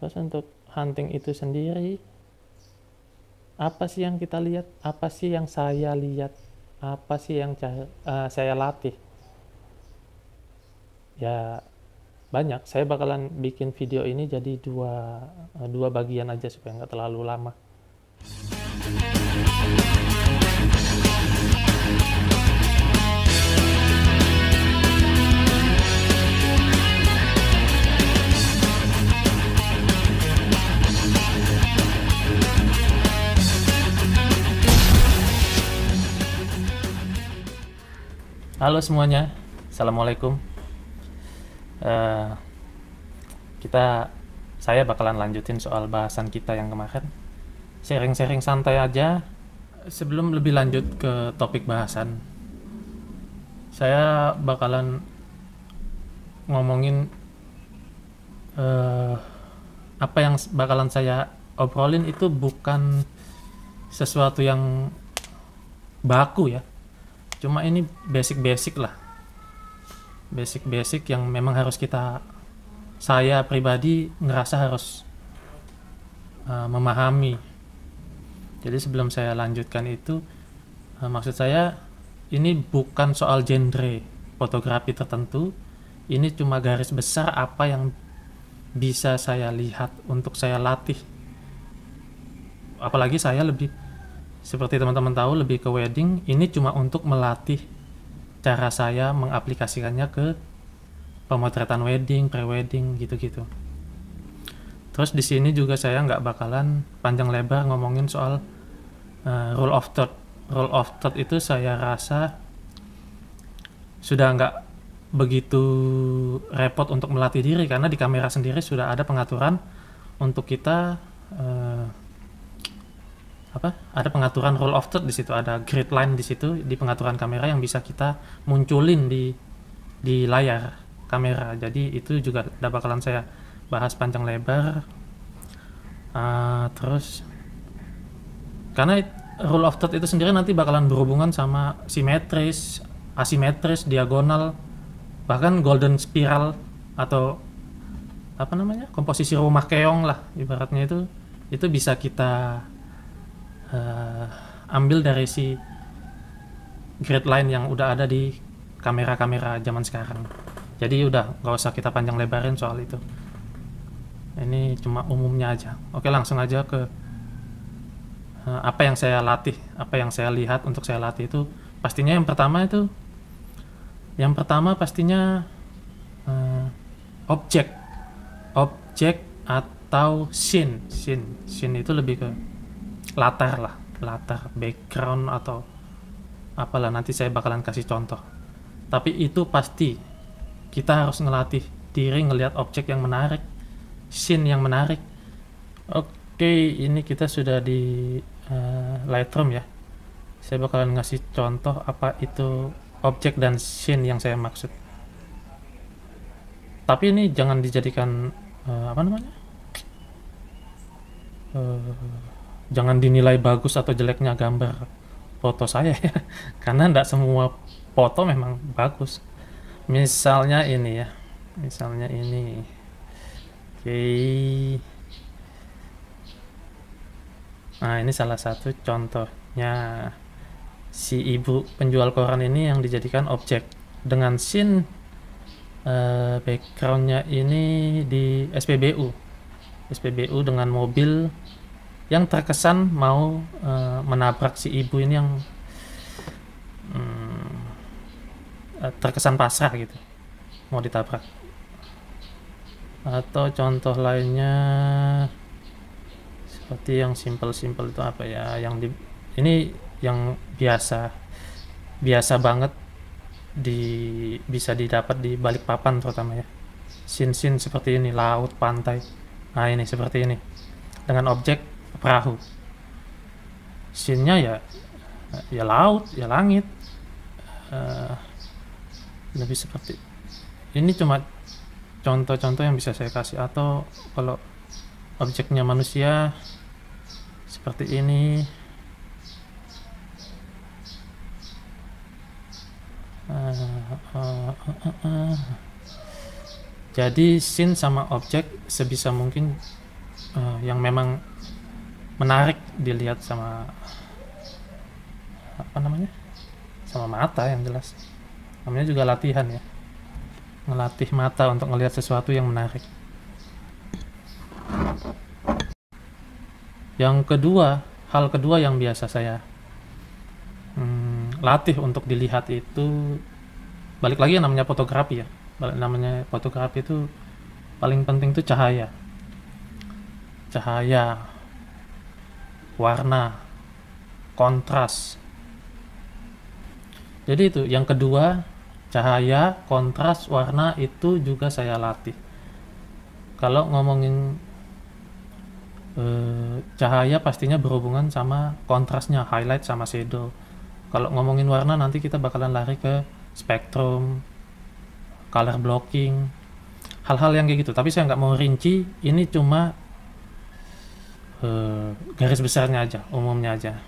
Terus untuk hunting itu sendiri, apa sih yang kita lihat? Apa sih yang saya lihat? Apa sih yang saya latih? Ya banyak. Saya bakalan bikin video ini jadi dua bagian aja supaya nggak terlalu lama. Halo semuanya, assalamualaikum. Saya bakalan lanjutin soal bahasan kita yang kemarin. Sharing-sharing santai aja. Sebelum lebih lanjut ke topik bahasan, saya bakalan ngomongin apa yang bakalan saya obrolin itu bukan sesuatu yang baku ya. Cuma ini basic-basic lah. Basic-basic yang memang harus saya pribadi ngerasa harus memahami. Jadi sebelum saya lanjutkan itu, maksud saya ini bukan soal genre fotografi tertentu. Ini cuma garis besar apa yang bisa saya lihat untuk saya latih. Apalagi saya lebih, seperti teman-teman tahu, lebih ke wedding. Ini cuma untuk melatih cara saya mengaplikasikannya ke pemotretan wedding, pre-wedding, gitu-gitu. Terus di sini juga saya nggak bakalan panjang lebar ngomongin soal rule of third. Rule of third itu saya rasa sudah nggak begitu repot untuk melatih diri, karena di kamera sendiri sudah ada pengaturan untuk kita ada pengaturan rule of third di situ, ada grid line di situ di pengaturan kamera yang bisa kita munculin di layar kamera. Jadi itu juga udah bakalan saya bahas panjang lebar. Terus karena rule of third itu sendiri nanti bakalan berhubungan sama simetris, asimetris, diagonal, bahkan golden spiral atau komposisi rumah keong lah ibaratnya. Itu bisa kita ambil dari si grid line yang udah ada di kamera-kamera zaman sekarang. Jadi udah nggak usah kita panjang lebarin soal itu. Ini cuma umumnya aja. Oke, langsung aja ke apa yang saya latih, apa yang saya lihat untuk saya latih itu. Pastinya yang pertama pastinya objek atau scene itu lebih ke latar background atau apalah, nanti saya bakalan kasih contoh. Tapi itu pasti kita harus ngelatih diri ngelihat objek yang menarik, scene yang menarik. Oke, ini kita sudah di Lightroom ya. Saya bakalan ngasih contoh apa itu objek dan scene yang saya maksud. Tapi ini jangan dijadikan jangan dinilai bagus atau jeleknya gambar foto saya ya, karena tidak semua foto memang bagus. Misalnya ini. Oke. Nah, ini salah satu contohnya, si ibu penjual koran ini yang dijadikan objek dengan scene backgroundnya ini di SPBU dengan mobil yang terkesan mau menabrak si ibu ini, yang terkesan pasrah gitu, mau ditabrak. Atau contoh lainnya seperti yang simple itu apa ya, ini yang biasa banget bisa didapat di balik papan terutama ya. Scene seperti ini, laut, pantai. Nah, ini seperti ini dengan objek perahu. Scene-nya ya laut, ya langit. Lebih seperti ini, cuma contoh-contoh yang bisa saya kasih. Atau kalau objeknya manusia seperti ini, jadi scene sama objek sebisa mungkin yang memang menarik dilihat sama apa namanya, sama mata yang jelas. Namanya juga latihan ya, ngelatih mata untuk melihat sesuatu yang menarik. Yang kedua, hal kedua yang biasa saya latih untuk dilihat itu, balik lagi yang namanya fotografi ya. Namanya fotografi itu paling penting tuh cahaya, warna, kontras. Jadi itu yang kedua, cahaya, kontras, warna itu juga saya latih. Kalau ngomongin cahaya pastinya berhubungan sama kontrasnya, highlight sama shadow. Kalau ngomongin warna nanti kita bakalan lari ke spektrum, color blocking, hal-hal yang kayak gitu. Tapi saya nggak mau rinci, ini cuma garis besarnya aja, umumnya aja.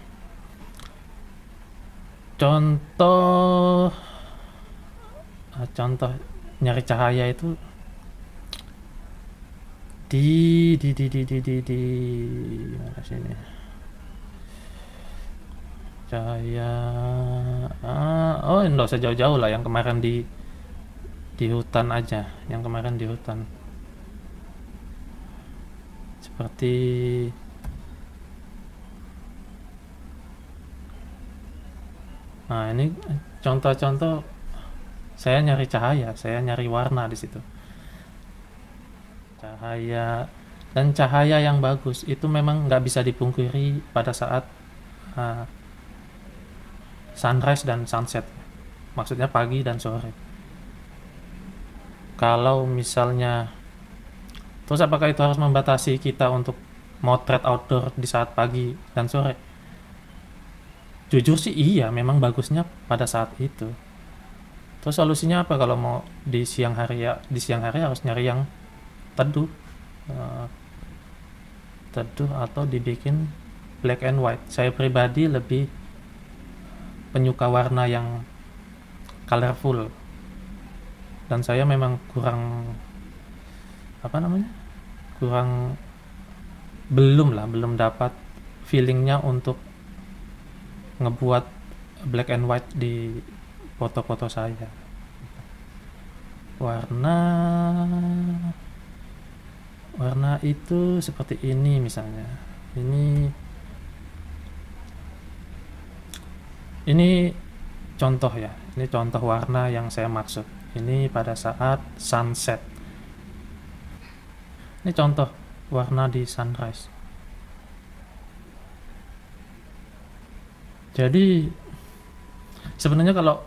Contoh nyari cahaya itu di mana sini cahaya, enggak usah jauh-jauh lah, yang kemarin di hutan aja, yang kemarin di hutan, seperti ini contoh-contoh saya nyari cahaya, saya nyari warna di situ. Cahaya, dan cahaya yang bagus itu memang nggak bisa dipungkiri pada saat sunrise dan sunset, maksudnya pagi dan sore. Kalau misalnya, terus apakah itu harus membatasi kita untuk motret outdoor di saat pagi dan sore? Jujur sih iya, memang bagusnya pada saat itu. Terus solusinya apa kalau mau di siang hari? Ya di siang hari harus nyari yang teduh, atau dibikin black and white. Saya pribadi lebih penyuka warna yang colorful, dan saya memang kurang belum dapat feelingnya untuk ngebuat black and white di foto-foto saya. Warna itu seperti ini misalnya. Ini contoh ya. Ini contoh warna yang saya maksud. Ini pada saat sunset. Ini contoh warna di sunrise. Jadi sebenarnya kalau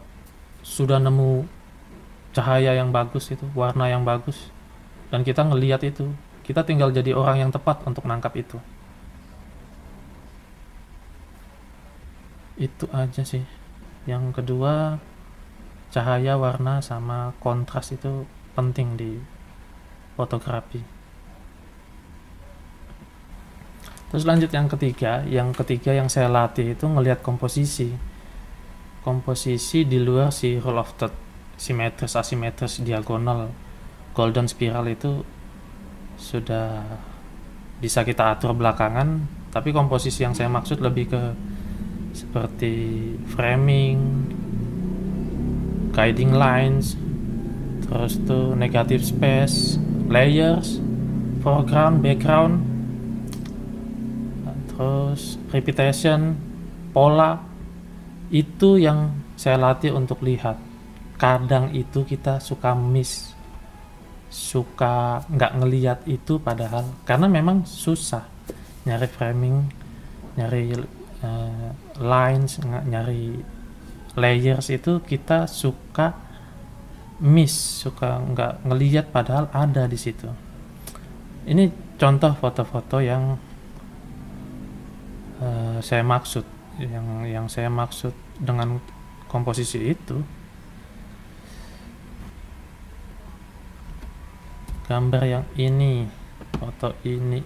sudah nemu cahaya yang bagus itu, warna yang bagus, dan kita ngelihat itu, kita tinggal jadi orang yang tepat untuk nangkap itu. Itu aja sih. Yang kedua, cahaya, warna, sama kontras itu penting di fotografi. Terus lanjut yang ketiga yang saya latih itu ngelihat komposisi di luar si rule of third, simetris, asimetris, diagonal, golden spiral itu sudah bisa kita atur belakangan. Tapi komposisi yang saya maksud lebih ke seperti framing, guiding lines, terus tuh negative space, layers, foreground, background, terus repetition, pola. Itu yang saya latih untuk lihat. Kadang itu kita suka miss, suka nggak ngelihat itu, padahal karena memang susah nyari framing, nyari lines, nyari layers, itu kita suka miss, suka nggak ngelihat padahal ada di situ. Ini contoh foto-foto yang saya maksud, yang saya maksud dengan komposisi itu. Gambar yang ini, foto ini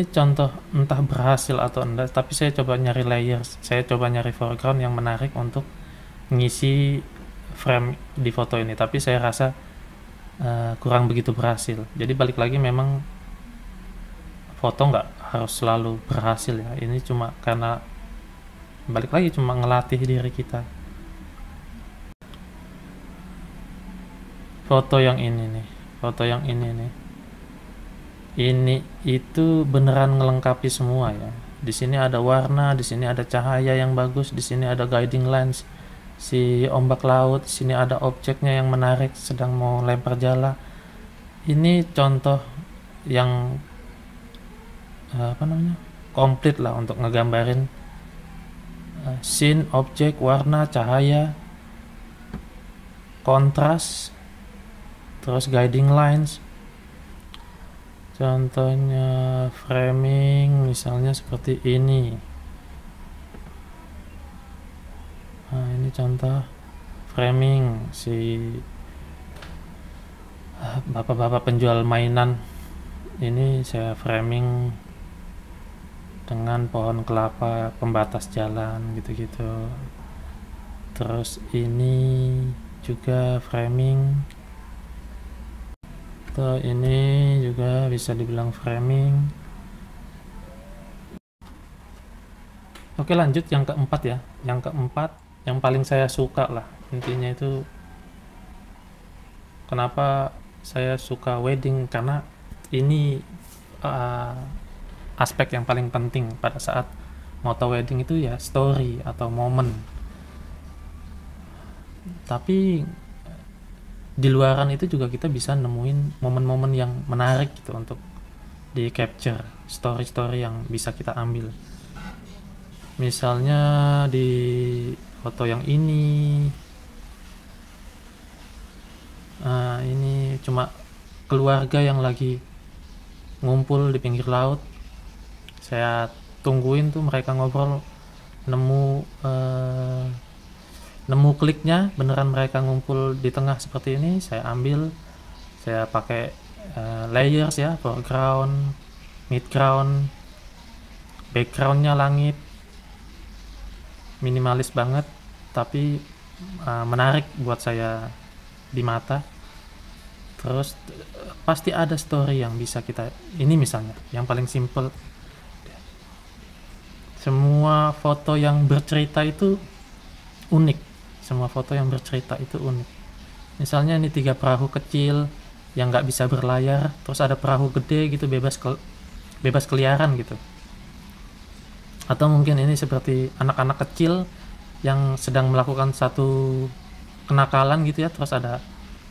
contoh, entah berhasil atau enggak, tapi saya coba nyari layers, saya coba nyari foreground yang menarik untuk ngisi frame di foto ini. Tapi saya rasa kurang begitu berhasil. Jadi balik lagi, memang foto nggak harus selalu berhasil ya, ini cuma karena balik lagi cuma ngelatih diri kita. Foto yang ini nih, ini itu beneran ngelengkapi semua ya. Di sini ada warna, di sini ada cahaya yang bagus, di sini ada guiding lens, si ombak laut, di sini ada objeknya yang menarik sedang mau lempar jala. Ini contoh yang komplit lah untuk ngegambarin scene, objek, warna, cahaya, kontras, terus guiding lines. Contohnya framing misalnya seperti ini. Nah, ini contoh framing si bapak-bapak penjual mainan. Ini saya framing dengan pohon kelapa pembatas jalan gitu-gitu. Terus ini juga framing. Tuh, ini juga bisa dibilang framing. Oke, lanjut yang keempat ya. Yang keempat yang paling saya suka lah. Intinya itu kenapa saya suka wedding, karena ini aspek yang paling penting pada saat moto wedding itu ya story atau momen. Tapi di luaran itu juga kita bisa nemuin momen-momen yang menarik gitu untuk di capture, story-story yang bisa kita ambil. Misalnya di foto yang ini cuma keluarga yang lagi ngumpul di pinggir laut. Saya tungguin tuh mereka ngobrol, nemu kliknya, beneran mereka ngumpul di tengah seperti ini. Saya ambil, saya pakai layers ya, foreground, midground, backgroundnya langit, minimalis banget tapi menarik buat saya di mata. Terus pasti ada story yang bisa kita, ini misalnya yang paling simple, semua foto yang bercerita itu unik. Semua foto yang bercerita itu unik. Misalnya ini 3 perahu kecil yang nggak bisa berlayar, terus ada perahu gede gitu bebas keliaran gitu. Atau mungkin ini seperti anak-anak kecil yang sedang melakukan satu kenakalan gitu ya, terus ada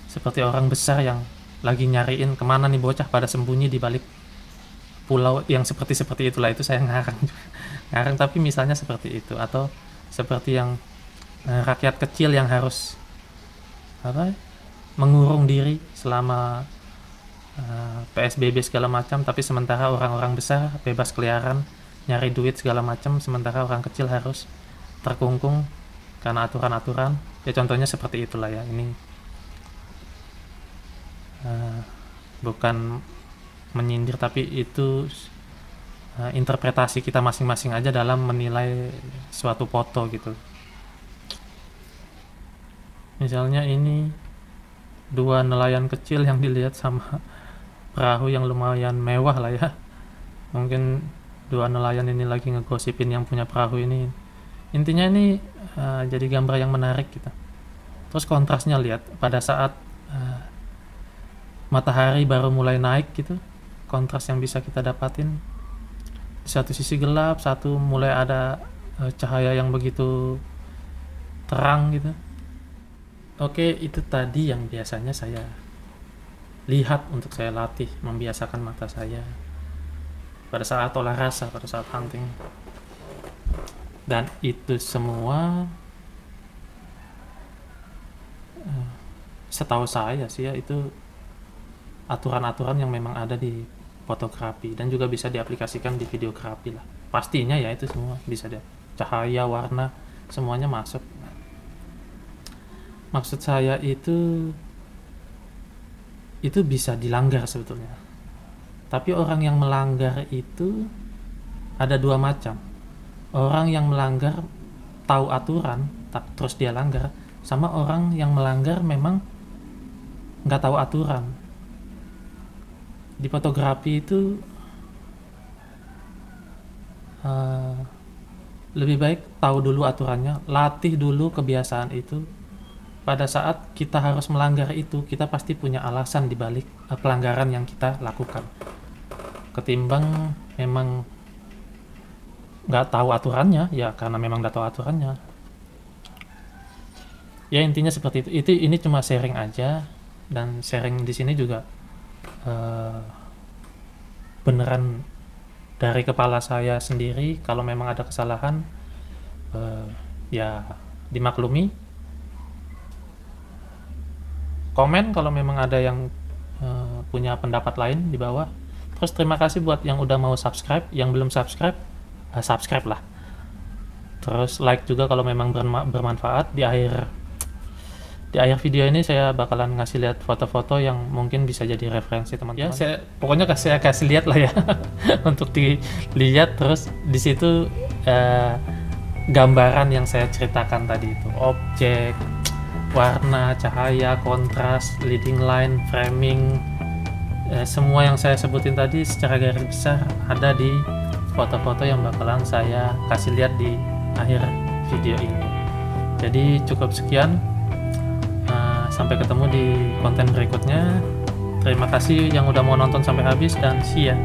seperti orang besar yang lagi nyariin kemana nih bocah, pada sembunyi di balik pulau yang seperti itulah. Itu saya ngarang tapi misalnya seperti itu. Atau seperti yang rakyat kecil yang harus mengurung diri selama PSBB segala macam, tapi sementara orang-orang besar bebas keliaran nyari duit segala macam, sementara orang kecil harus terkungkung karena aturan-aturan ya. Contohnya seperti itulah ya. Ini bukan menyindir, tapi itu interpretasi kita masing-masing aja dalam menilai suatu foto gitu. Misalnya ini 2 nelayan kecil yang dilihat sama perahu yang lumayan mewah lah ya. Mungkin 2 nelayan ini lagi ngegosipin yang punya perahu ini. Intinya ini jadi gambar yang menarik gitu. Terus kontrasnya lihat pada saat matahari baru mulai naik gitu, kontras yang bisa kita dapatin. Di satu sisi gelap, satu mulai ada cahaya yang begitu terang gitu. Oke, itu tadi yang biasanya saya lihat untuk saya latih, membiasakan mata saya pada saat olah rasa, pada saat hunting. Dan itu semua setahu saya sih ya, itu aturan-aturan yang memang ada di fotografi dan juga bisa diaplikasikan di videografi lah. Pastinya ya, itu semua bisa dia. Cahaya, warna, semuanya masuk. Maksud saya itu bisa dilanggar sebetulnya. Tapi orang yang melanggar itu ada 2 macam. Orang yang melanggar tahu aturan terus dia langgar, sama orang yang melanggar memang nggak tahu aturan. Di fotografi itu lebih baik tahu dulu aturannya, latih dulu kebiasaan itu. Pada saat kita harus melanggar itu, kita pasti punya alasan dibalik pelanggaran yang kita lakukan. Ketimbang memang nggak tahu aturannya, ya karena memang nggak tahu aturannya. Ya intinya seperti itu. Ini cuma sharing aja, dan sharing di sini juga beneran dari kepala saya sendiri. Kalau memang ada kesalahan, ya dimaklumi. Komen kalau memang ada yang punya pendapat lain di bawah. Terus terima kasih buat yang udah mau subscribe. Yang belum subscribe, subscribe lah. Terus like juga kalau memang bermanfaat. Di akhir video ini saya bakalan ngasih lihat foto-foto yang mungkin bisa jadi referensi teman-teman. Ya, pokoknya saya kasih lihat lah ya untuk dilihat. Terus di situ gambaran yang saya ceritakan tadi itu, objek, warna, cahaya, kontras, leading line, framing, semua yang saya sebutin tadi secara garis besar ada di foto-foto yang bakalan saya kasih lihat di akhir video ini. Jadi cukup sekian. Sampai ketemu di konten berikutnya. Terima kasih yang udah mau nonton sampai habis, dan see ya.